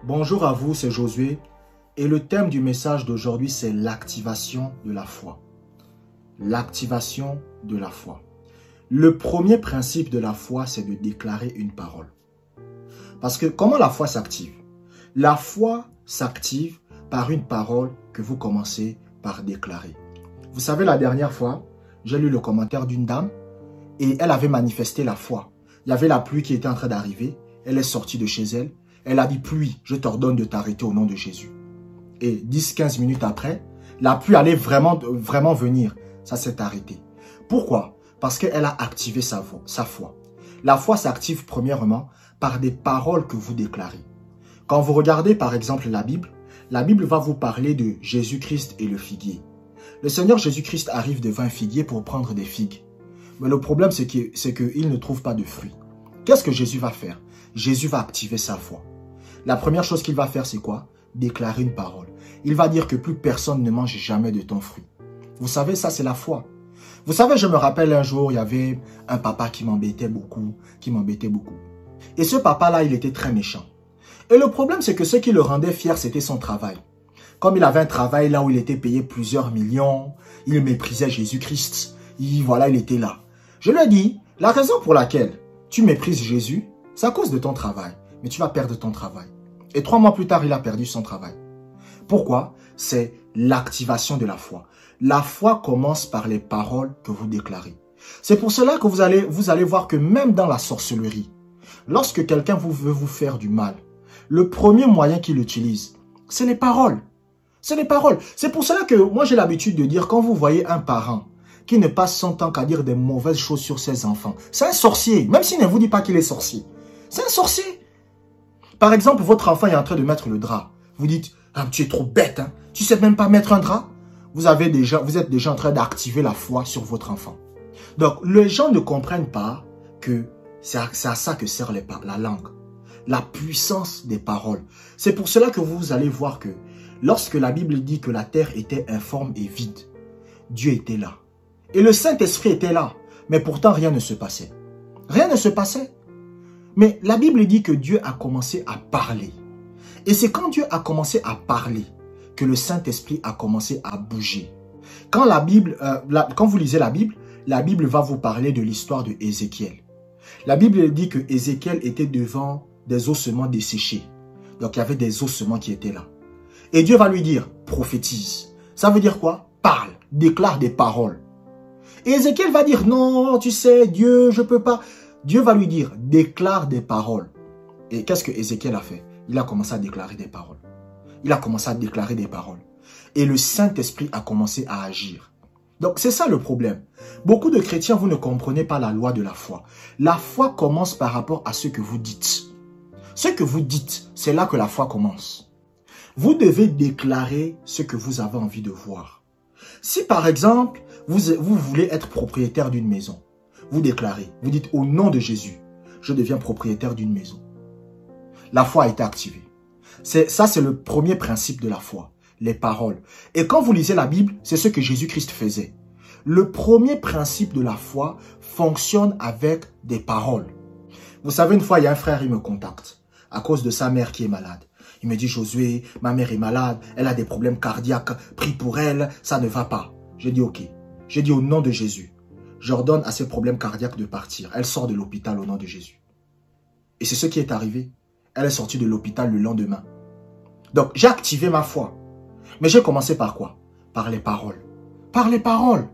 Bonjour à vous, c'est Josué et le thème du message d'aujourd'hui c'est l'activation de la foi. L'activation de la foi. Le premier principe de la foi c'est de déclarer une parole. Parce que comment la foi s'active? La foi s'active par une parole que vous commencez par déclarer. Vous savez, la dernière fois, j'ai lu le commentaire d'une dame et elle avait manifesté la foi. Il y avait la pluie qui était en train d'arriver, elle est sortie de chez elle. Elle a dit, pluie, je t'ordonne de t'arrêter au nom de Jésus. Et 10-15 minutes après, la pluie allait vraiment venir. Ça s'est arrêté. Pourquoi? Parce qu'elle a activé sa foi. La foi s'active premièrement par des paroles que vous déclarez. Quand vous regardez par exemple la Bible va vous parler de Jésus-Christ et le figuier. Le Seigneur Jésus-Christ arrive devant un figuier pour prendre des figues. Mais le problème c'est qu'il ne trouve pas de fruits. Qu'est-ce que Jésus va faire? Jésus va activer sa foi. La première chose qu'il va faire, c'est quoi? Déclarer une parole. Il va dire que plus personne ne mange jamais de ton fruit. Vous savez, ça c'est la foi. Vous savez, je me rappelle un jour, il y avait un papa qui m'embêtait beaucoup. Et ce papa-là, il était très méchant. Et le problème, c'est que ce qui le rendait fier, c'était son travail. Comme il avait un travail là où il était payé plusieurs millions, il méprisait Jésus-Christ. Voilà, il était là. Je lui ai dit, la raison pour laquelle tu méprises Jésus, c'est à cause de ton travail. Mais tu vas perdre ton travail. Et 3 mois plus tard, il a perdu son travail. Pourquoi? C'est l'activation de la foi. La foi commence par les paroles que vous déclarez. C'est pour cela que vous allez voir que même dans la sorcellerie, lorsque quelqu'un veut vous faire du mal, le premier moyen qu'il utilise, c'est les paroles. C'est les paroles. C'est pour cela que moi j'ai l'habitude de dire, quand vous voyez un parent qui ne passe son temps qu'à dire des mauvaises choses sur ses enfants, c'est un sorcier, même s'il ne vous dit pas qu'il est sorcier. C'est un sorcier. Par exemple, votre enfant est en train de mettre le drap. Vous dites, ah, tu es trop bête, hein? Tu sais même pas mettre un drap. Vous êtes déjà en train d'activer la foi sur votre enfant. Donc, les gens ne comprennent pas que c'est à ça que sert la langue. La puissance des paroles. C'est pour cela que vous allez voir que lorsque la Bible dit que la terre était informe et vide, Dieu était là. Et le Saint-Esprit était là. Mais pourtant, rien ne se passait. Rien ne se passait. Mais la Bible dit que Dieu a commencé à parler. Et c'est quand Dieu a commencé à parler que le Saint-Esprit a commencé à bouger. Quand vous lisez la Bible va vous parler de l'histoire de Ézéchiel. La Bible dit que Ézéchiel était devant des ossements desséchés. Donc il y avait des ossements qui étaient là. Et Dieu va lui dire, prophétise. Ça veut dire quoi? Parle, déclare des paroles. Et Ézéchiel va dire, non, tu sais, Dieu, je peux pas. Dieu va lui dire, déclare des paroles. Et qu'est-ce que Ézéchiel a fait? Il a commencé à déclarer des paroles. Il a commencé à déclarer des paroles. Et le Saint-Esprit a commencé à agir. Donc c'est ça le problème. Beaucoup de chrétiens, vous ne comprenez pas la loi de la foi. La foi commence par rapport à ce que vous dites. Ce que vous dites, c'est là que la foi commence. Vous devez déclarer ce que vous avez envie de voir. Si par exemple, vous voulez être propriétaire d'une maison, vous déclarez, vous dites au nom de Jésus, je deviens propriétaire d'une maison. La foi a été activée. Ça, c'est le premier principe de la foi, les paroles. Et quand vous lisez la Bible, c'est ce que Jésus-Christ faisait. Le premier principe de la foi fonctionne avec des paroles. Vous savez, une fois, il y a un frère, il me contacte à cause de sa mère qui est malade. Il me dit, Josué, ma mère est malade, elle a des problèmes cardiaques, prie pour elle, ça ne va pas. J'ai dit, ok. J'ai dit au nom de Jésus. J'ordonne à ses problèmes cardiaques de partir. Elle sort de l'hôpital au nom de Jésus. Et c'est ce qui est arrivé. Elle est sortie de l'hôpital le lendemain. Donc, j'ai activé ma foi. Mais j'ai commencé par quoi? Par les paroles. Par les paroles.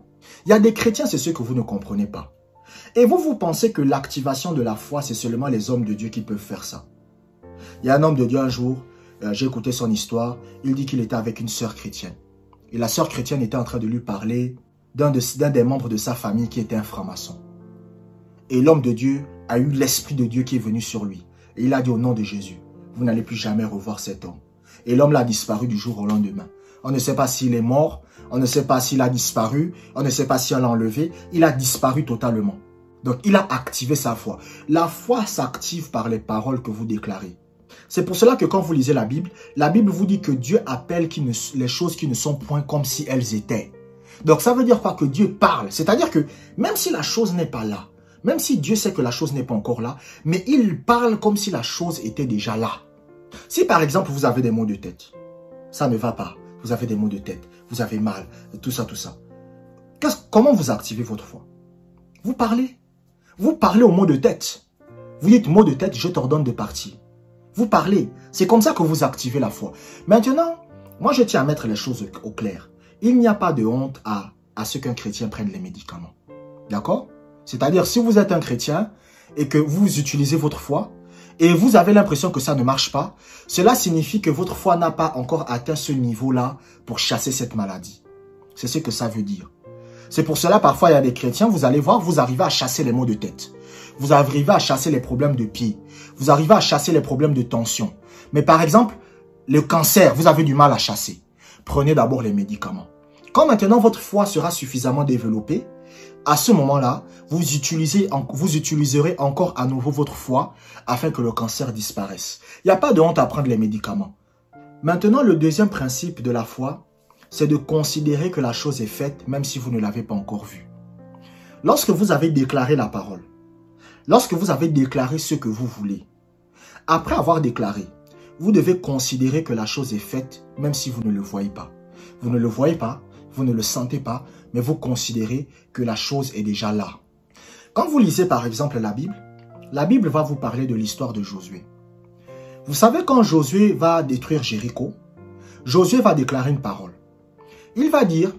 Il y a des chrétiens, c'est ce que vous ne comprenez pas. Et vous pensez que l'activation de la foi, c'est seulement les hommes de Dieu qui peuvent faire ça. Il y a un homme de Dieu un jour, j'ai écouté son histoire, il dit qu'il était avec une sœur chrétienne. Et la sœur chrétienne était en train de lui parler d'un des membres de sa famille qui était un franc-maçon. Et l'homme de Dieu a eu l'Esprit de Dieu qui est venu sur lui. Et il a dit au nom de Jésus, vous n'allez plus jamais revoir cet homme. Et l'homme l'a disparu du jour au lendemain. On ne sait pas s'il est mort, on ne sait pas s'il a disparu, on ne sait pas si on l'a enlevé. Il a disparu totalement. Donc il a activé sa foi. La foi s'active par les paroles que vous déclarez. C'est pour cela que quand vous lisez la Bible vous dit que Dieu appelle les choses qui ne sont point comme si elles étaient. Donc ça veut dire quoi? Que Dieu parle. C'est-à-dire que même si la chose n'est pas là, même si Dieu sait que la chose n'est pas encore là, mais il parle comme si la chose était déjà là. Si par exemple vous avez des maux de tête, ça ne va pas, vous avez des maux de tête, vous avez mal, tout ça. Comment vous activez votre foi? Vous parlez. Vous parlez aux maux de tête. Vous dites maux de tête, je t'ordonne de partir. Vous parlez. C'est comme ça que vous activez la foi. Maintenant, moi je tiens à mettre les choses au clair. Il n'y a pas de honte à ce qu'un chrétien prenne les médicaments. D'accord? C'est-à-dire, si vous êtes un chrétien et que vous utilisez votre foi et vous avez l'impression que ça ne marche pas, cela signifie que votre foi n'a pas encore atteint ce niveau-là pour chasser cette maladie. C'est ce que ça veut dire. C'est pour cela, parfois, il y a des chrétiens, vous allez voir, vous arrivez à chasser les maux de tête. Vous arrivez à chasser les problèmes de pied. Vous arrivez à chasser les problèmes de tension. Mais par exemple, le cancer, vous avez du mal à chasser. Prenez d'abord les médicaments. Quand maintenant votre foi sera suffisamment développée, à ce moment-là, vous utiliserez encore à nouveau votre foi afin que le cancer disparaisse. Il n'y a pas de honte à prendre les médicaments. Maintenant, le deuxième principe de la foi, c'est de considérer que la chose est faite même si vous ne l'avez pas encore vue. Lorsque vous avez déclaré la parole, lorsque vous avez déclaré ce que vous voulez, après avoir déclaré, vous devez considérer que la chose est faite même si vous ne le voyez pas. Vous ne le voyez pas, vous ne le sentez pas, mais vous considérez que la chose est déjà là. Quand vous lisez par exemple la Bible va vous parler de l'histoire de Josué. Vous savez, quand Josué va détruire Jéricho, Josué va déclarer une parole. Il va dire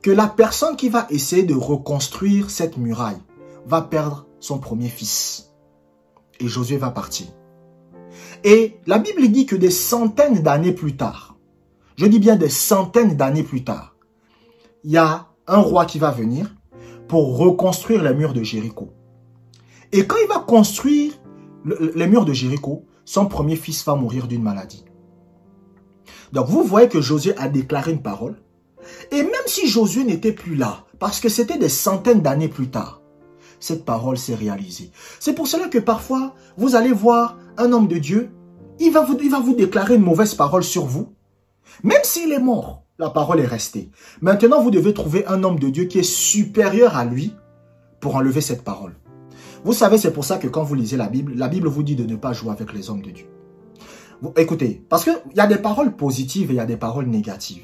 que la personne qui va essayer de reconstruire cette muraille va perdre son premier fils. Et Josué va partir. Et la Bible dit que des centaines d'années plus tard, je dis bien des centaines d'années plus tard, il y a un roi qui va venir pour reconstruire les murs de Jéricho. Et quand il va construire les murs de Jéricho, son premier fils va mourir d'une maladie. Donc vous voyez que Josué a déclaré une parole. Et même si Josué n'était plus là, parce que c'était des centaines d'années plus tard, cette parole s'est réalisée. C'est pour cela que parfois, vous allez voir un homme de Dieu, il va vous déclarer une mauvaise parole sur vous. Même s'il est mort, la parole est restée. Maintenant, vous devez trouver un homme de Dieu qui est supérieur à lui pour enlever cette parole. Vous savez, c'est pour ça que quand vous lisez la Bible vous dit de ne pas jouer avec les hommes de Dieu. Écoutez, parce qu'il y a des paroles positives et il y a des paroles négatives.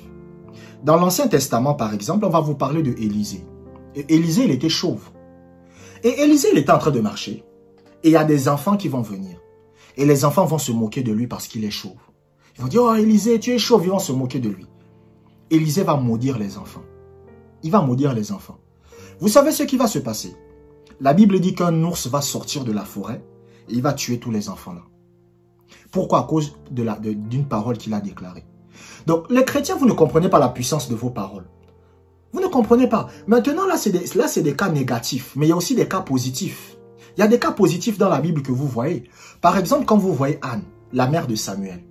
Dans l'Ancien Testament, par exemple, on va vous parler de Élisée. Et Élisée, il était chauve. Et Élisée, il était en train de marcher. Et il y a des enfants qui vont venir. Et les enfants vont se moquer de lui parce qu'il est chauve. Ils vont dire, oh Élisée, tu es chauve. Ils vont se moquer de lui. Élisée va maudire les enfants. Il va maudire les enfants. Vous savez ce qui va se passer? La Bible dit qu'un ours va sortir de la forêt et il va tuer tous les enfants là. Pourquoi? À cause d'une parole qu'il a déclarée. Donc, les chrétiens, vous ne comprenez pas la puissance de vos paroles. Vous ne comprenez pas. Maintenant, là, c'est des cas négatifs, mais il y a aussi des cas positifs. Il y a des cas positifs dans la Bible que vous voyez. Par exemple, quand vous voyez Anne, la mère de Samuel.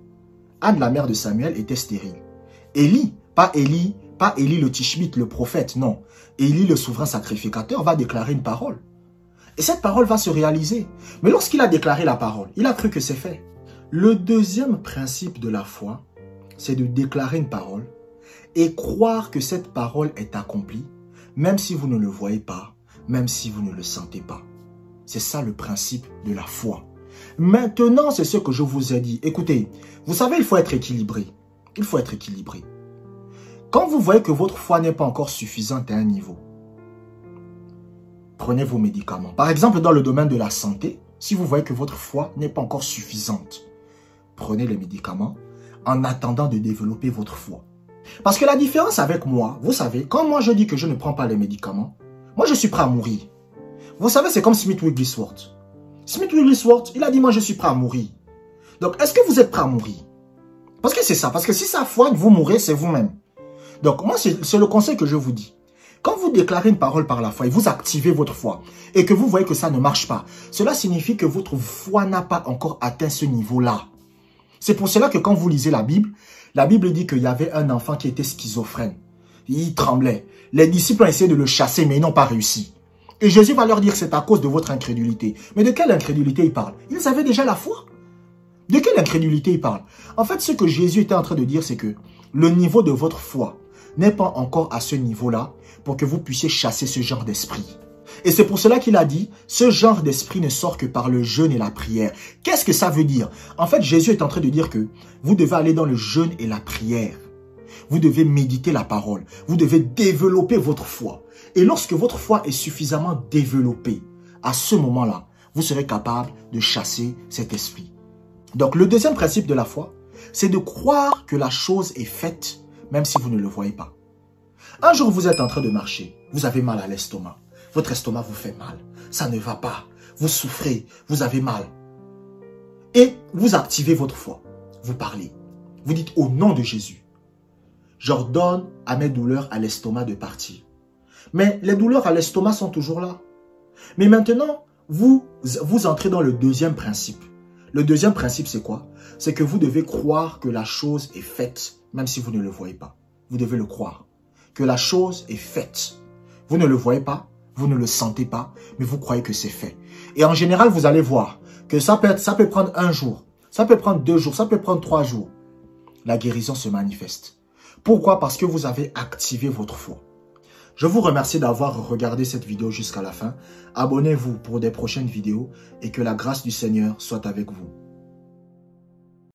Anne, la mère de Samuel, était stérile. Élie, pas Élie le Tishbite, le prophète, non. Élie, le souverain sacrificateur, va déclarer une parole. Et cette parole va se réaliser. Mais lorsqu'il a déclaré la parole, il a cru que c'est fait. Le deuxième principe de la foi, c'est de déclarer une parole et croire que cette parole est accomplie, même si vous ne le voyez pas, même si vous ne le sentez pas. C'est ça le principe de la foi. Maintenant, c'est ce que je vous ai dit. Écoutez, vous savez, il faut être équilibré. Il faut être équilibré. Quand vous voyez que votre foi n'est pas encore suffisante à un niveau, prenez vos médicaments. Par exemple, dans le domaine de la santé, si vous voyez que votre foi n'est pas encore suffisante, prenez les médicaments en attendant de développer votre foi. Parce que la différence avec moi, vous savez, quand moi je dis que je ne prends pas les médicaments, moi je suis prêt à mourir. Vous savez, c'est comme Smith Wigglesworth. Smith Wigglesworth, il a dit, moi je suis prêt à mourir. Donc, est-ce que vous êtes prêt à mourir? Parce que c'est ça. Parce que si ça foire, vous mourrez, c'est vous-même. Donc, moi, c'est le conseil que je vous dis. Quand vous déclarez une parole par la foi et vous activez votre foi et que vous voyez que ça ne marche pas, cela signifie que votre foi n'a pas encore atteint ce niveau-là. C'est pour cela que quand vous lisez la Bible dit qu'il y avait un enfant qui était schizophrène. Il tremblait. Les disciples ont essayé de le chasser, mais ils n'ont pas réussi. Et Jésus va leur dire, c'est à cause de votre incrédulité. Mais de quelle incrédulité il parle? Ils avaient déjà la foi. De quelle incrédulité il parle? En fait, ce que Jésus était en train de dire, c'est que le niveau de votre foi n'est pas encore à ce niveau-là pour que vous puissiez chasser ce genre d'esprit. Et c'est pour cela qu'il a dit, ce genre d'esprit ne sort que par le jeûne et la prière. Qu'est-ce que ça veut dire? En fait, Jésus est en train de dire que vous devez aller dans le jeûne et la prière. Vous devez méditer la parole. Vous devez développer votre foi. Et lorsque votre foi est suffisamment développée, à ce moment-là, vous serez capable de chasser cet esprit. Donc, le deuxième principe de la foi, c'est de croire que la chose est faite, même si vous ne le voyez pas. Un jour, vous êtes en train de marcher. Vous avez mal à l'estomac. Votre estomac vous fait mal. Ça ne va pas. Vous souffrez. Vous avez mal. Et vous activez votre foi. Vous parlez. Vous dites au nom de Jésus. J'ordonne à mes douleurs à l'estomac de partir. Mais les douleurs à l'estomac sont toujours là. Mais maintenant, vous entrez dans le deuxième principe. Le deuxième principe, c'est quoi? C'est que vous devez croire que la chose est faite, même si vous ne le voyez pas. Vous devez le croire. Que la chose est faite. Vous ne le voyez pas, vous ne le sentez pas, mais vous croyez que c'est fait. Et en général, vous allez voir que ça peut prendre un jour, ça peut prendre 2 jours, ça peut prendre 3 jours. La guérison se manifeste. Pourquoi? Parce que vous avez activé votre foi. Je vous remercie d'avoir regardé cette vidéo jusqu'à la fin. Abonnez-vous pour des prochaines vidéos et que la grâce du Seigneur soit avec vous.